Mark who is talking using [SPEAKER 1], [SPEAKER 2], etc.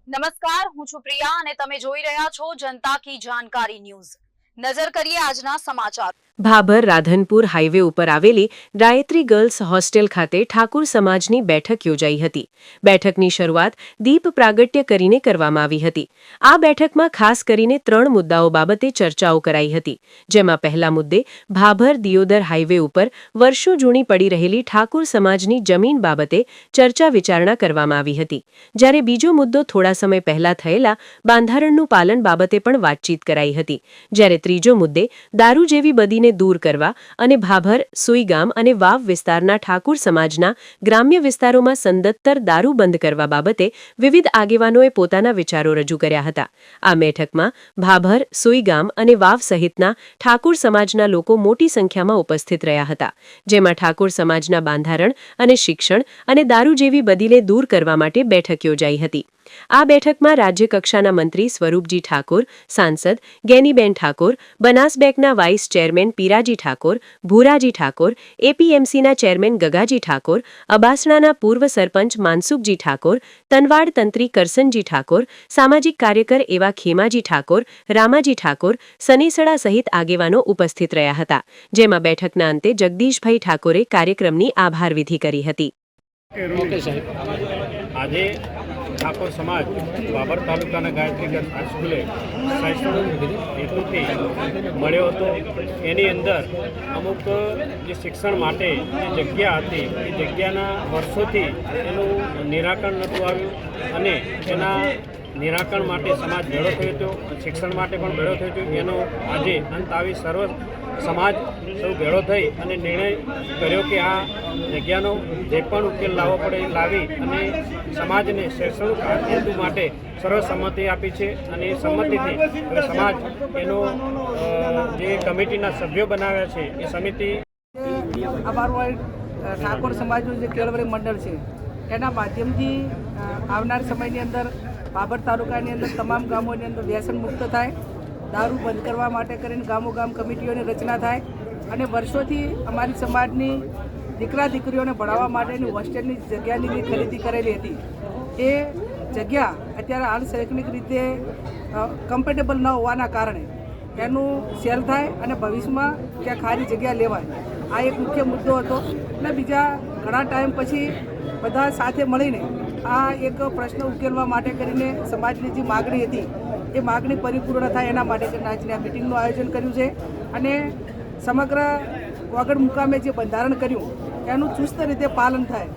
[SPEAKER 1] નમસ્કાર, હું છું પ્રિયા અને તમે જોઈ રહ્યા છો જનતા કી જાણકારી ન્યૂઝ। નજર કરીએ આજના સમાચાર।
[SPEAKER 2] ભાભર રાધનપુર હાઈવે ઉપર આવેલી ગાયત્રી ગર્લ્સ હોસ્ટેલ ખાતે ઠાકુર સમાજની બેઠક યોજાઈ હતી। બેઠકની શરૂઆત દીપ પ્રાગટ્ય કરીને કરવામાં આવી હતી। આ બેઠકમાં ખાસ કરીને 3 મુદ્દાઓ બાબતે ચર્ચાઓ કરાઈ હતી, જેમાં પહેલા મુદ્દે ભાભર દિયોદર હાઈવે ઉપર વર્ષો જૂની પડી રહેલી ઠાકુર સમાજની જમીન બાબતે ચર્ચા વિચારણા કરવામાં આવી હતી, જ્યારે બીજો મુદ્દો થોડા સમય પહેલા થયેલા બંધારણનું પાલન બાબતે પણ વાતચીત કરાઈ હતી, જ્યારે ત્રીજો મુદ્દે દારૂ જેવી બદીને दूर करवा અને ભાભર સુઈગામ અને વાવ વિસ્તારના ઠાકુર સમાજના ગ્રામ્ય વિસ્તારોમાં સંદતર દારૂ બંધ કરવા બાબતે વિવિધ આગેવાનોએ પોતાના વિચારો રજૂ કર્યા હતા। આ બેઠકમાં ભાભર સુઈગામ અને વાવ સહિતના ઠાકુર સમાજના લોકો મોટી સંખ્યામાં ઉપસ્થિત રહ્યા હતા, જેમાં ઠાકુર સમાજના બંધારણ અને શિક્ષણ અને દારૂ જેવી બદીને દૂર કરવા માટે બેઠક યોજાઈ હતી। આ બેઠકમાં રાજ્યકક્ષાના મંત્રી સ્વરૂપજી ઠાકોર, સાંસદ ગેનીબેન ઠાકોર, બનાસ બેંકના વાઇસ ચેરમેન પીરાજી ઠાકોર, ભૂરાજી ઠાકોર, એપીએમસીના ચેરમેન ગગાજી ઠાકોર, અબાસણાના પૂર્વ સરપંચ માનસુખજી ઠાકોર, તનવાડ તંત્રી કરસનજી ઠાકોર, સામાજિક કાર્યકર એવા ખેમાજી ઠાકોર, રામાજી ઠાકોર, સનેસડા સહિત આગેવાનો ઉપસ્થિત રહ્યા હતા, જેમાં બેઠકના અંતે જગદીશભાઈ ઠાકોરે કાર્યક્રમની આભાર વિધિ કરી હતી।
[SPEAKER 3] ઠાકોર સમાજ બાબર તાલુકાના ગાયત્રી ગર્લ્સ હાઈસ્કૂલે શૈક્ષણિક હેતુથી મળ્યો હતો। એની અંદર અમુક જે શિક્ષણ માટે જે જગ્યા હતી એ જગ્યાના વર્ષોથી એનું નિરાકરણ નહોતું આવ્યું અને એના નિરાકરણ માટે સમાજ ભેળો થયો હતો, શિક્ષણ માટે પણ ભેળો થયો હતો। એનો આજે અંત આવી સર્વ સમાજ સૌ ભેળો થઈ અને નિર્ણય કર્યો કે આ જગ્યાનો જે પણ ઉકેલ લાવવો પડે એ લાવી અને સમાજને શૈક્ષણિક હેતુ માટે સર્વસંમતિ આપી છે અને એ સંમતિથી હવે સમાજ એનો જે કમિટીના સભ્યો બનાવ્યા છે એ સમિતિ
[SPEAKER 4] અમારું ઠાકોર સમાજનું જે કેળવણી મંડળ છે એના માધ્યમથી આવનાર સમયની અંદર ભાભર તાલુકાની અંદર તમામ ગામોની અંદર વ્યસન મુક્ત થાય, દારૂ બંધ કરવા માટે કરીને ગામોગામ કમિટીઓની રચના થાય અને વર્ષોથી અમારી સમાજની દીકરા દીકરીઓને ભણાવવા માટેની હોસ્ટેલની જગ્યાની ખરીદી કરેલી હતી। એ જગ્યા અત્યારે હાલ શૈક્ષણિક રીતે કમ્ફર્ટેબલ ન હોવાના કારણે એનું સેલ થાય અને ભવિષ્યમાં ત્યાં ખાલી જગ્યા લેવાય, આ એક મુખ્ય મુદ્દો હતો। અને બીજા ઘણા ટાઈમ પછી બધા સાથે મળીને આ એક પ્રશ્ન ઉકેલવા માટે કરીને સમાજની જે માગણી હતી એ માગણી પરિપૂર્ણ થાય એના માટે કરીને આજની આ મિટિંગનું આયોજન કર્યું છે અને સમગ્ર વગર મુકામે જે બંધારણ કર્યું એનું ચુસ્ત રીતે પાલન થાય